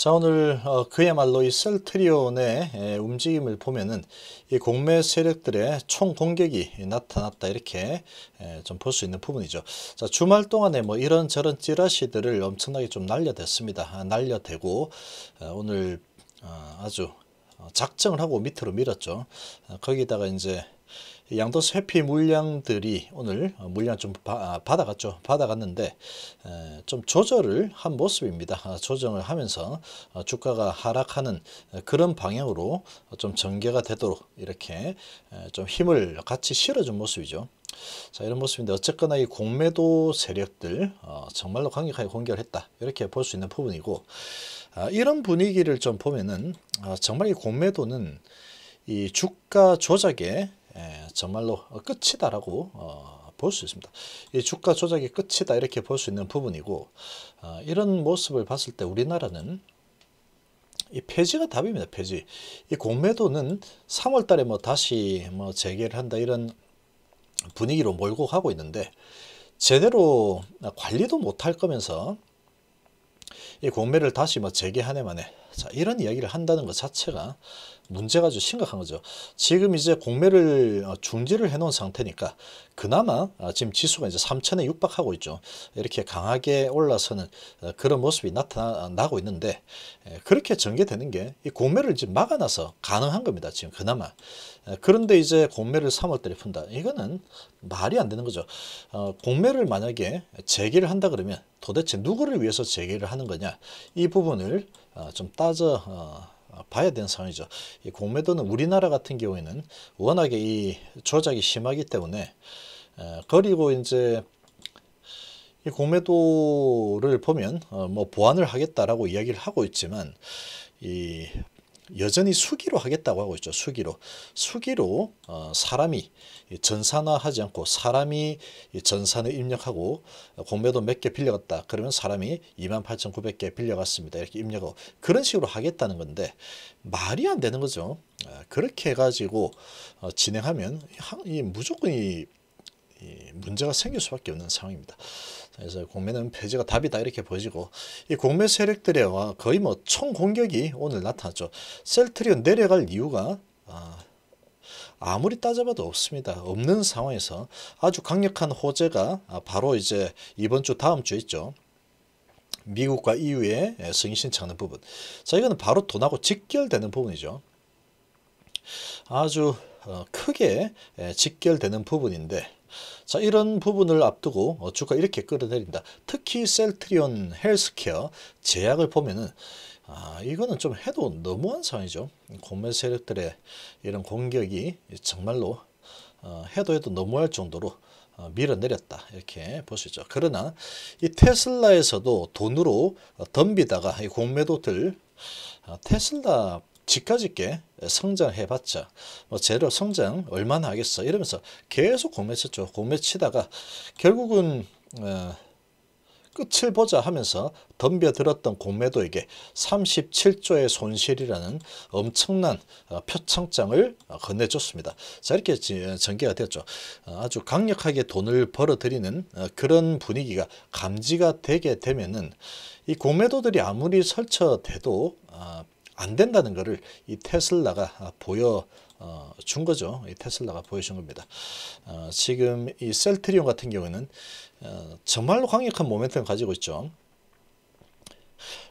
자, 오늘 그야말로 이 셀트리온의 움직임을 보면은 이 공매 세력들의 총 공격이 나타났다, 이렇게 좀 볼 수 있는 부분이죠. 자, 주말 동안에 뭐 이런저런 찌라시들을 엄청나게 좀 날려댔습니다. 날려대고 오늘 아주 작정을 하고 밑으로 밀었죠. 거기다가 이제 양도세 회피 물량들이 오늘 물량 좀 받아갔죠. 받아갔는데 좀 조절을 한 모습입니다. 조정을 하면서 주가가 하락하는 그런 방향으로 좀 전개가 되도록 이렇게 좀 힘을 같이 실어준 모습이죠. 자, 이런 모습인데 어쨌거나 이 공매도 세력들 정말로 강력하게 공격을 했다, 이렇게 볼 수 있는 부분이고, 이런 분위기를 좀 보면은 정말 이 공매도는 이 주가 조작의 정말로 끝이다라고 볼 수 있습니다. 이 주가 조작의 끝이다, 이렇게 볼 수 있는 부분이고, 이런 모습을 봤을 때 우리나라는 이 폐지가 답입니다. 폐지. 이 공매도는 3월 달에 뭐 다시 뭐 재개를 한다, 이런 분위기로 몰고 가고 있는데 제대로 관리도 못할 거면서 이 공매를 다시 뭐 재개하네 마네, 자, 이런 이야기를 한다는 것 자체가 문제가 아주 심각한 거죠. 지금 이제 공매를 중지를 해놓은 상태니까 그나마 지금 지수가 이제 3천에 육박하고 있죠. 이렇게 강하게 올라서는 그런 모습이 나타나고 있는데, 그렇게 전개되는 게 이 공매를 지금 막아놔서 가능한 겁니다. 지금 그나마. 그런데 이제 공매를 3월달에 푼다, 이거는 말이 안 되는 거죠. 공매를 만약에 재개를 한다 그러면 도대체 누구를 위해서 재개를 하는 거냐, 이 부분을 좀 따져 봐야 되는 상황이죠. 이 공매도는 우리나라 같은 경우에는 워낙에 이 조작이 심하기 때문에 그리고 이제 이 공매도를 보면 뭐 보완을 하겠다라고 이야기를 하고 있지만 이 여전히 수기로 하겠다고 하고 있죠. 수기로 사람이 전산화하지 않고 사람이 전산에 입력하고 공매도 몇 개 빌려갔다 그러면 사람이 28,900개 빌려갔습니다, 이렇게 입력하고 그런 식으로 하겠다는 건데 말이 안 되는 거죠. 그렇게 해가지고 진행하면 무조건 문제가 생길 수밖에 없는 상황입니다. 그래서 공매는 폐지가 답이다, 이렇게 보여지고, 이 공매 세력들의 거의 뭐 총공격이 오늘 나타났죠. 셀트리온 내려갈 이유가 아무리 따져봐도 없습니다. 없는 상황에서 아주 강력한 호재가 바로 이제 이번 주 다음 주 있죠. 미국과 EU의 승인 신청하는 부분. 자, 이거는 바로 돈하고 직결되는 부분이죠. 아주 크게 직결되는 부분인데, 자, 이런 부분을 앞두고 주가 이렇게 끌어내린다. 특히 셀트리온 헬스케어 제약을 보면은 이거는 좀 해도 너무한 상황이죠. 공매 세력들의 이런 공격이 정말로 해도 너무할 정도로 밀어내렸다, 이렇게 볼 수 있죠. 그러나 이 테슬라에서도 돈으로 덤비다가 이 공매도들 테슬라 지까짓게 성장해봤자 뭐 제로 성장 얼마나 하겠어 이러면서 계속 공매 쳤죠. 공매 치다가 결국은 끝을 보자 하면서 덤벼들었던 공매도에게 37조의 손실이라는 엄청난 표창장을 건네줬습니다. 자, 이렇게 전개가 되었죠. 아주 강력하게 돈을 벌어들이는 그런 분위기가 감지가 되게 되면은 이 공매도들이 아무리 설쳐대도 안 된다는 것을 이 테슬라가 보여준 거죠. 이 테슬라가 보여준 겁니다. 지금 이 셀트리온 같은 경우에는 정말로 강력한 모멘텀을 가지고 있죠.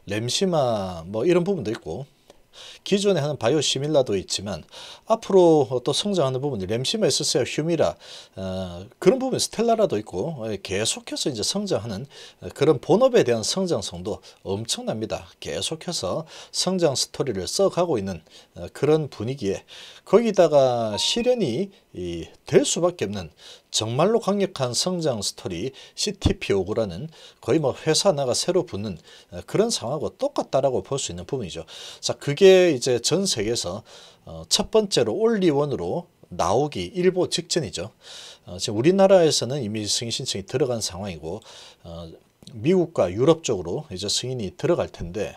램시마 뭐 이런 부분도 있고, 기존에 하는 바이오시밀라도 있지만 앞으로 또 성장하는 부분이 램시마, 에스세어, 휴미라 그런 부분, 스텔라라도 있고 계속해서 이제 성장하는 그런 본업에 대한 성장성도 엄청납니다. 계속해서 성장 스토리를 써가고 있는 그런 분위기에 거기다가 실현이 될 수밖에 없는 정말로 강력한 성장 스토리 CTPO라는 거의 뭐 회사 나가 새로 붙는 그런 상황하고 똑같다라고 볼 수 있는 부분이죠. 자, 그게 이제 전 세계에서 첫 번째로 올리원으로 나오기 일보 직전이죠. 지금 우리나라에서는 이미 승인 신청이 들어간 상황이고 미국과 유럽 쪽으로 이제 승인이 들어갈 텐데,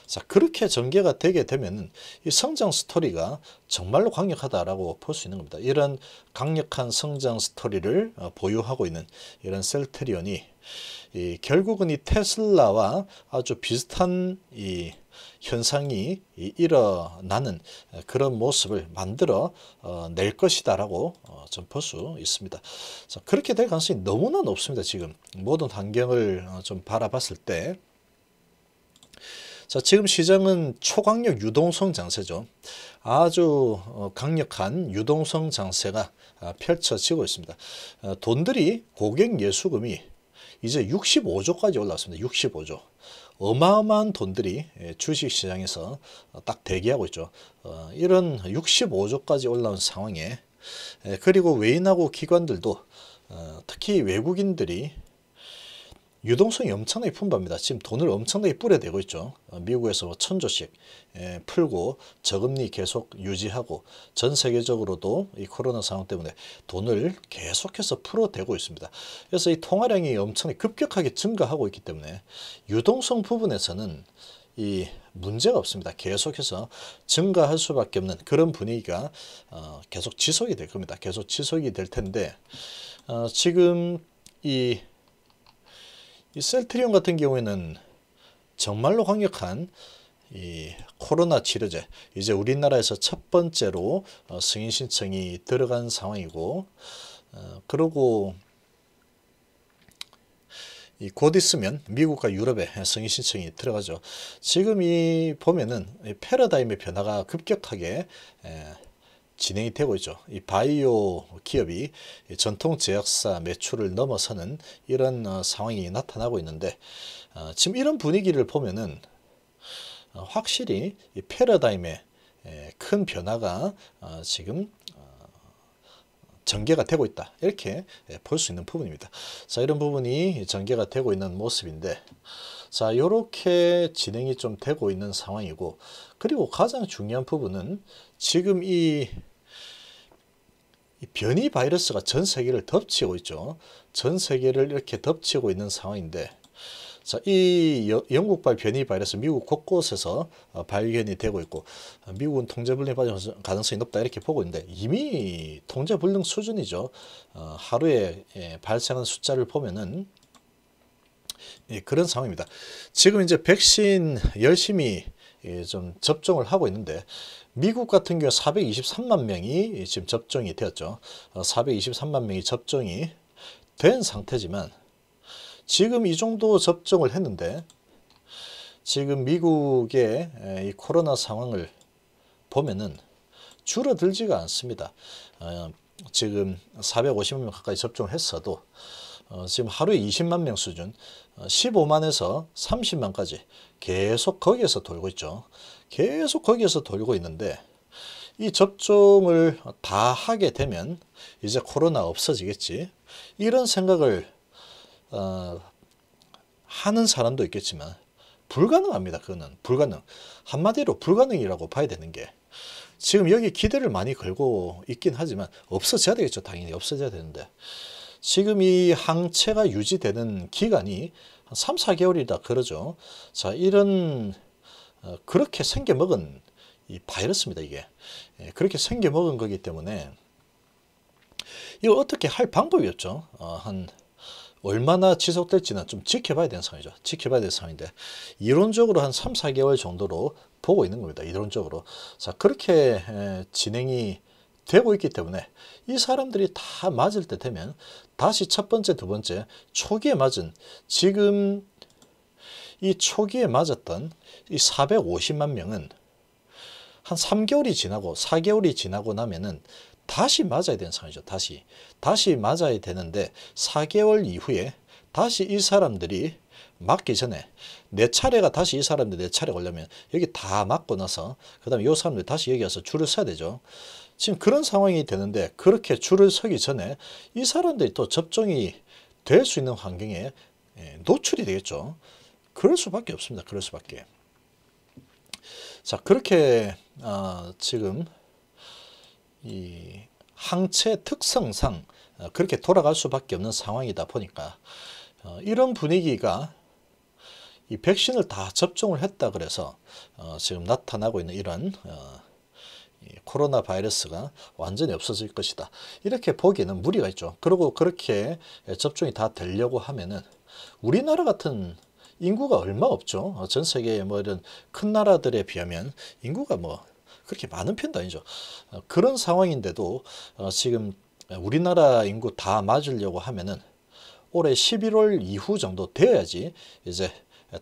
자, 그렇게 전개가 되게 되면 이 성장 스토리가 정말로 강력하다라고 볼 수 있는 겁니다. 이런 강력한 성장 스토리를 보유하고 있는 이런 셀트리온이 결국은 이 테슬라와 아주 비슷한 이 현상이 일어나는 그런 모습을 만들어 낼 것이다라고 좀 볼 수 있습니다. 자, 그렇게 될 가능성이 너무나 높습니다. 지금 모든 환경을 좀 바라봤을 때. 자, 지금 시장은 초강력 유동성 장세죠. 아주 강력한 유동성 장세가 펼쳐지고 있습니다. 돈들이 고객 예수금이 이제 65조까지 올라왔습니다. 65조. 어마어마한 돈들이 주식시장에서 딱 대기하고 있죠. 이런 65조까지 올라온 상황에 그리고 외인하고 기관들도 특히 외국인들이 유동성이 엄청나게 풍부합니다. 지금 돈을 엄청나게 뿌려대고 있죠. 미국에서 1000조씩 풀고 저금리 계속 유지하고 전 세계적으로도 이 코로나 상황 때문에 돈을 계속해서 풀어대고 있습니다. 그래서 이 통화량이 엄청나게 급격하게 증가하고 있기 때문에 유동성 부분에서는 이 문제가 없습니다. 계속해서 증가할 수밖에 없는 그런 분위기가 계속 지속이 될 겁니다. 계속 지속이 될 텐데 지금 이 셀트리온 같은 경우에는 정말로 강력한 이 코로나 치료제, 이제 우리나라에서 첫 번째로 승인 신청이 들어간 상황이고, 그리고 곧 있으면 미국과 유럽에 승인 신청이 들어가죠. 지금 이 보면은 패러다임의 변화가 급격하게 진행이 되고 있죠. 이 바이오 기업이 전통 제약사 매출을 넘어서는 이런 상황이 나타나고 있는데 지금 이런 분위기를 보면은 확실히 이 패러다임의 큰 변화가 지금 전개가 되고 있다. 이렇게 볼 수 있는 부분입니다. 자, 이런 부분이 전개가 되고 있는 모습인데 자, 이렇게 진행이 좀 되고 있는 상황이고 그리고 가장 중요한 부분은 지금 이 변이 바이러스가 전 세계를 덮치고 있죠. 전 세계를 이렇게 덮치고 있는 상황인데 자, 이 영국발 변이 바이러스 미국 곳곳에서 발견이 되고 있고 미국은 통제불능에 빠질 가능성이 높다 이렇게 보고 있는데 이미 통제불능 수준이죠. 하루에 발생하는 숫자를 보면은 그런 상황입니다. 지금 이제 백신 열심히 좀 접종을 하고 있는데 미국 같은 경우 423만 명이 지금 접종이 되었죠. 423만 명이 접종이 된 상태지만 지금 이 정도 접종을 했는데 지금 미국의 이 코로나 상황을 보면은 줄어들지가 않습니다. 지금 450만 명 가까이 접종을 했어도 지금 하루에 20만 명 수준 15만에서 30만까지 계속 거기에서 돌고 있죠. 계속 거기에서 돌고 있는데 이 접종을 다 하게 되면 이제 코로나 없어지겠지 이런 생각을 하는 사람도 있겠지만 불가능합니다. 그거는 불가능. 한마디로 불가능이라고 봐야 되는 게 지금 여기 기대를 많이 걸고 있긴 하지만 없어져야 되겠죠. 당연히 없어져야 되는데 지금 이 항체가 유지되는 기간이 한 3, 4개월이다 그러죠. 자, 이런 그렇게 생겨먹은 이 바이러스입니다. 이게 그렇게 생겨먹은 거기 때문에 이거 어떻게 할 방법이 없죠. 한 얼마나 지속될지는 좀 지켜봐야 되는 상황이죠. 지켜봐야 되는 상황인데 이론적으로 한 3, 4개월 정도로 보고 있는 겁니다. 이론적으로. 자, 그렇게 진행이 되고 있기 때문에 이 사람들이 다 맞을 때 되면 다시 첫 번째, 두 번째 초기에 맞은 지금 이 초기에 맞았던 이 450만 명은 한 3개월이 지나고 4개월이 지나고 나면은 다시 맞아야 되는 상황이죠. 다시 맞아야 되는데 4개월 이후에 다시 이 사람들이 맞기 전에 내 차례가 다시 이 사람들 내 차례가 오려면 여기 다 맞고 나서 그 다음에 이 사람들 다시 여기 와서 줄을 서야 되죠. 지금 그런 상황이 되는데 그렇게 줄을 서기 전에 이 사람들이 또 접종이 될 수 있는 환경에 노출이 되겠죠. 그럴 수밖에 없습니다. 그럴 수밖에. 자, 그렇게 지금 이 항체 특성상 그렇게 돌아갈 수밖에 없는 상황이다 보니까 이런 분위기가 이 백신을 다 접종을 했다 그래서 지금 나타나고 있는 이런 코로나 바이러스가 완전히 없어질 것이다. 이렇게 보기에는 무리가 있죠. 그리고 그렇게 접종이 다 되려고 하면은 우리나라 같은 인구가 얼마 없죠. 전 세계의 뭐 이런 큰 나라들에 비하면 인구가 뭐 그렇게 많은 편도 아니죠. 그런 상황인데도 지금 우리나라 인구 다 맞으려고 하면은 올해 11월 이후 정도 되어야지 이제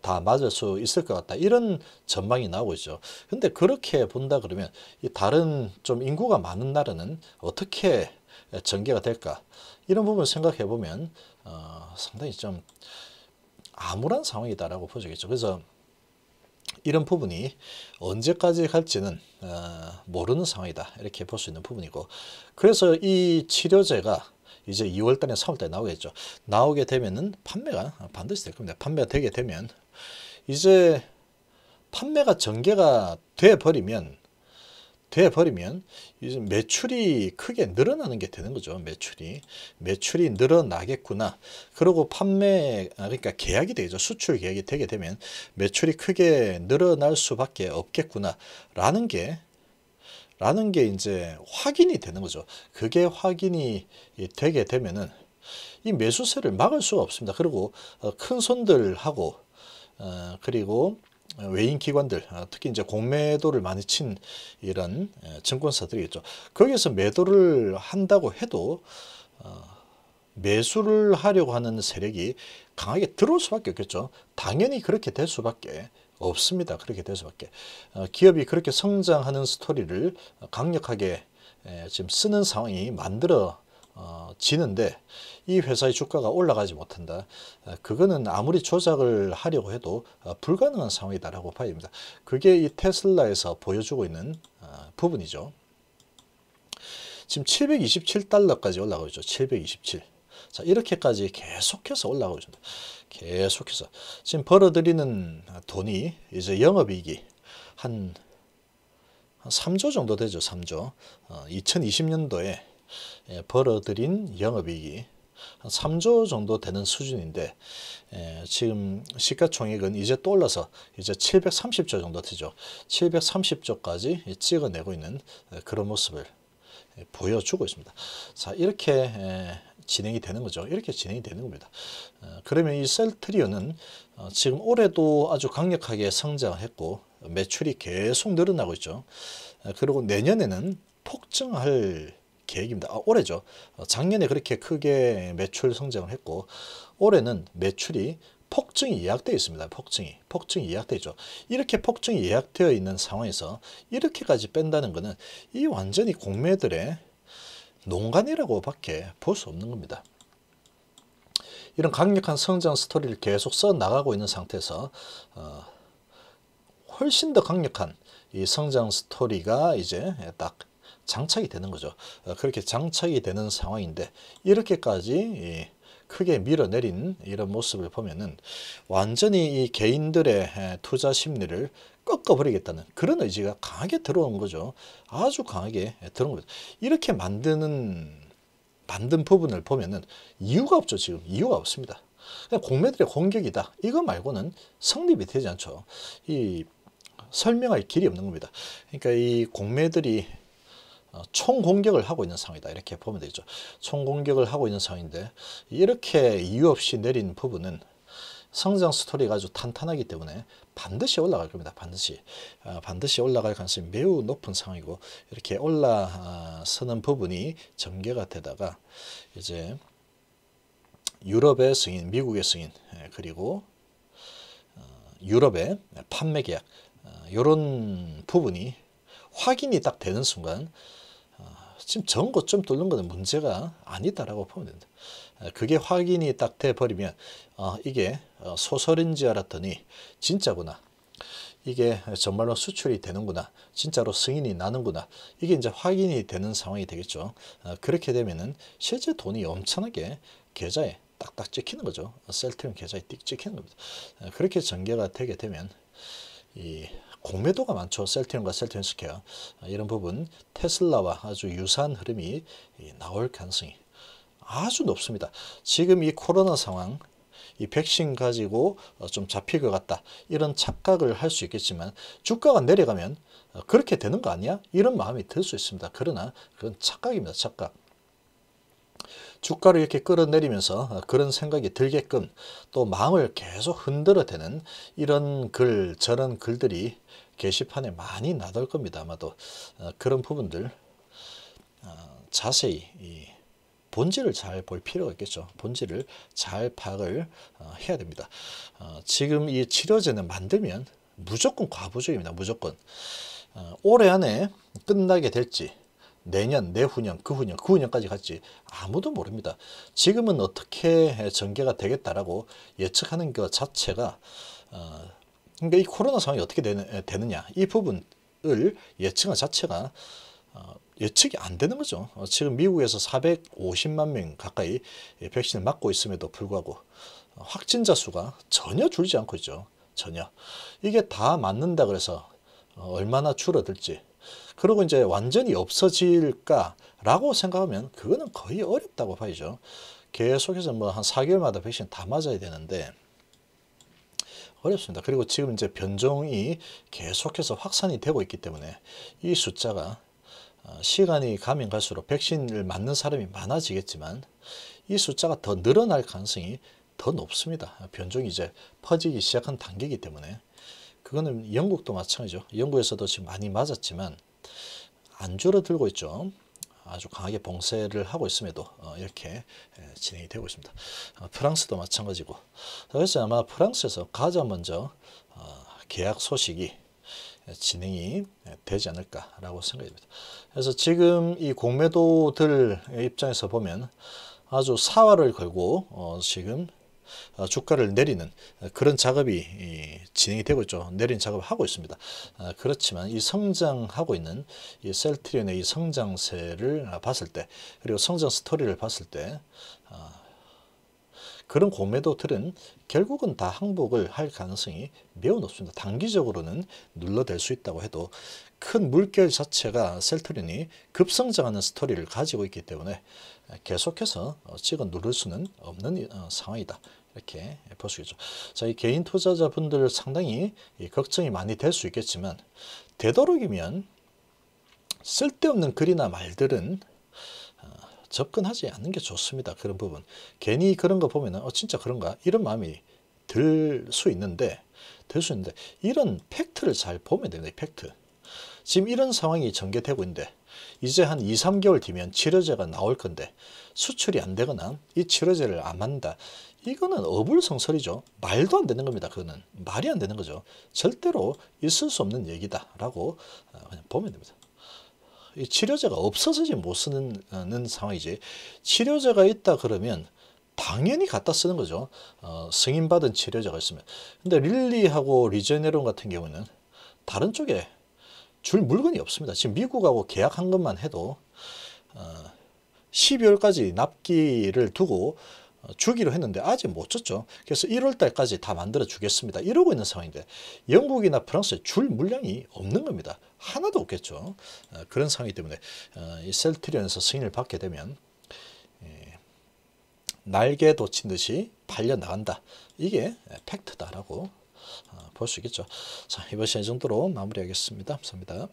다 맞을 수 있을 것 같다. 이런 전망이 나오고 있죠. 근데 그렇게 본다 그러면 이 다른 좀 인구가 많은 나라는 어떻게 전개가 될까? 이런 부분 생각해 보면 상당히 좀 암울한 상황이다라고 보시겠죠. 그래서 이런 부분이 언제까지 갈지는 모르는 상황이다. 이렇게 볼 수 있는 부분이고, 그래서 이 치료제가 이제 2월달에 3월달에 나오겠죠. 나오게 되면은 판매가 반드시 될 겁니다. 판매가 되게 되면 이제 판매가 전개가 돼 버리면 이제 매출이 크게 늘어나는 게 되는 거죠. 매출이 늘어나겠구나. 그리고 그러니까 계약이 되죠. 수출 계약이 되게 되면 매출이 크게 늘어날 수밖에 없겠구나 라는 게 이제 확인이 되는 거죠. 그게 확인이 되게 되면은 이 매수세를 막을 수가 없습니다. 그리고 큰 손들하고 그리고 외인 기관들, 특히 이제 공매도를 많이 친 이런 증권사들이겠죠. 거기에서 매도를 한다고 해도 매수를 하려고 하는 세력이 강하게 들어올 수밖에 없겠죠. 당연히 그렇게 될 수밖에 없습니다. 그렇게 될 수밖에. 기업이 그렇게 성장하는 스토리를 강력하게 지금 쓰는 상황이 지는데 이 회사의 주가가 올라가지 못한다. 그거는 아무리 조작을 하려고 해도 불가능한 상황이다라고 봐야 됩니다. 그게 이 테슬라에서 보여주고 있는 부분이죠. 지금 727달러까지 올라가고 있죠. 727. 자, 이렇게까지 계속해서 올라가고 있습니다. 계속해서. 지금 벌어들이는 돈이 이제 영업이익이 한 3조 정도 되죠. 3조. 2020년도에 벌어들인 영업이익이 한 3조 정도 되는 수준인데 지금 시가총액은 이제 또 올라서 이제 730조 정도 되죠. 730조까지 찍어내고 있는 그런 모습을 보여주고 있습니다. 자, 이렇게 진행이 되는 거죠. 이렇게 진행이 되는 겁니다. 그러면 이 셀트리온은 지금 올해도 아주 강력하게 성장했고 매출이 계속 늘어나고 있죠. 그리고 내년에는 폭증할 계획입니다. 올해죠. 작년에 그렇게 크게 매출 성장을 했고 올해는 매출이 폭증이 예약되어 있습니다. 폭증이 예약되어 있죠. 이렇게 폭증이 예약되어 있는 상황에서 이렇게까지 뺀다는 것은 이 완전히 공매들의 농간이라고 밖에 볼 수 없는 겁니다. 이런 강력한 성장 스토리를 계속 써 나가고 있는 상태에서 훨씬 더 강력한 이 성장 스토리가 이제 딱 장착이 되는 거죠. 그렇게 장착이 되는 상황인데 이렇게까지 크게 밀어내린 이런 모습을 보면은 완전히 이 개인들의 투자 심리를 꺾어버리겠다는 그런 의지가 강하게 들어온 거죠. 아주 강하게 들어온 거죠. 이렇게 만든 부분을 보면은 이유가 없죠. 지금 이유가 없습니다. 그냥 공매들의 공격이다. 이거 말고는 성립이 되지 않죠. 이 설명할 길이 없는 겁니다. 그러니까 이 공매들이 총공격을 하고 있는 상황이다. 이렇게 보면 되죠. 총공격을 하고 있는 상황인데 이렇게 이유 없이 내린 부분은 성장 스토리가 아주 탄탄하기 때문에 반드시 올라갈 겁니다. 반드시 올라갈 가능성이 매우 높은 상황이고 이렇게 올라서는 부분이 전개가 되다가 이제 유럽의 승인, 미국의 승인 그리고 유럽의 판매 계약 이런 부분이 확인이 딱 되는 순간 지금 전고점 뚫는 것은 문제가 아니다라고 보면 됩니다. 그게 확인이 딱 돼버리면 이게 소설인 줄 알았더니 진짜구나. 이게 정말로 수출이 되는구나. 진짜로 승인이 나는구나. 이게 이제 확인이 되는 상황이 되겠죠. 그렇게 되면은 실제 돈이 엄청나게 계좌에 딱딱 찍히는 거죠. 셀트리온 계좌에 띡 찍히는 겁니다. 그렇게 전개가 되게 되면 이 공매도가 많죠. 셀트리온과 셀트리온 스퀘어 이런 부분 테슬라와 아주 유사한 흐름이 나올 가능성이 아주 높습니다. 지금 이 코로나 상황 이 백신 가지고 좀 잡힐 것 같다 이런 착각을 할 수 있겠지만 주가가 내려가면 그렇게 되는 거 아니야? 이런 마음이 들 수 있습니다. 그러나 그건 착각입니다. 착각. 주가를 이렇게 끌어내리면서 그런 생각이 들게끔 또 마음을 계속 흔들어대는 이런 글, 저런 글들이 게시판에 많이 나돌 겁니다. 아마도 그런 부분들 자세히 이 본질을 잘 볼 필요가 있겠죠. 본질을 잘 파악을 해야 됩니다. 지금 이 치료제는 만들면 무조건 과부주의입니다. 무조건. 올해 안에 끝나게 될지 내년, 내후년, 그 후년까지 갈지 아무도 모릅니다. 지금은 어떻게 전개가 되겠다라고 예측하는 것 자체가 그러니까 이 코로나 상황이 어떻게 되느냐 이 부분을 예측한 자체가 예측이 안 되는 거죠. 지금 미국에서 450만 명 가까이 백신을 맞고 있음에도 불구하고 확진자 수가 전혀 줄지 않고 있죠. 전혀. 이게 다 맞는다 그래서 얼마나 줄어들지. 그리고 이제 완전히 없어질까라고 생각하면 그거는 거의 어렵다고 봐야죠. 계속해서 뭐 한 4개월마다 백신 다 맞아야 되는데 어렵습니다. 그리고 지금 이제 변종이 계속해서 확산이 되고 있기 때문에 이 숫자가 시간이 가면 갈수록 백신을 맞는 사람이 많아지겠지만 이 숫자가 더 늘어날 가능성이 더 높습니다. 변종이 이제 퍼지기 시작한 단계이기 때문에 그거는 영국도 마찬가지죠. 영국에서도 지금 많이 맞았지만 안 줄어들고 있죠. 아주 강하게 봉쇄를 하고 있음에도 이렇게 진행이 되고 있습니다. 프랑스도 마찬가지고 그래서 아마 프랑스에서 가장 먼저 계약 소식이 진행이 되지 않을까라고 생각이 듭니다. 그래서 지금 이 공매도들 입장에서 보면 아주 사활을 걸고 지금 주가를 내리는 그런 작업이 진행이 되고 있죠. 내리는 작업을 하고 있습니다. 그렇지만 이 성장하고 있는 이 셀트리온의 이 성장세를 봤을 때 그리고 성장 스토리를 봤을 때 그런 공매도들은 결국은 다 항복을 할 가능성이 매우 높습니다. 단기적으로는 눌러댈 수 있다고 해도 큰 물결 자체가 셀트리온이 급성장하는 스토리를 가지고 있기 때문에 계속해서 찍어 누를 수는 없는 상황이다. 이렇게 볼 수 있죠. 자, 이 개인 투자자분들 상당히 걱정이 많이 될 수 있겠지만 되도록이면 쓸데없는 글이나 말들은 접근하지 않는 게 좋습니다. 그런 부분. 괜히 그런 거 보면은 진짜 그런가? 이런 마음이 들 수 있는데 이런 팩트를 잘 보면 됩니다. 팩트. 지금 이런 상황이 전개되고 있는데 이제 한 2, 3개월 뒤면 치료제가 나올 건데 수출이 안 되거나 이 치료제를 안 만다. 이거는 어불성설이죠. 말도 안 되는 겁니다. 그거는 말이 안 되는 거죠. 절대로 있을 수 없는 얘기다라고 그냥 보면 됩니다. 이 치료제가 없어서지 못 쓰는 상황이지. 치료제가 있다 그러면 당연히 갖다 쓰는 거죠. 승인받은 치료제가 있으면. 근데 릴리하고 리제네론 같은 경우는 다른 쪽에 줄 물건이 없습니다. 지금 미국하고 계약한 것만 해도 12월까지 납기를 두고 주기로 했는데 아직 못 줬죠. 그래서 1월 달까지 다 만들어 주겠습니다. 이러고 있는 상황인데 영국이나 프랑스에 줄 물량이 없는 겁니다. 하나도 없겠죠. 그런 상황이기 때문에 이 셀트리온에서 승인을 받게 되면 날개 돋친 듯이 팔려 나간다. 이게 팩트다라고 볼 수 있겠죠. 자, 이번 시간 이 정도로 마무리하겠습니다. 감사합니다.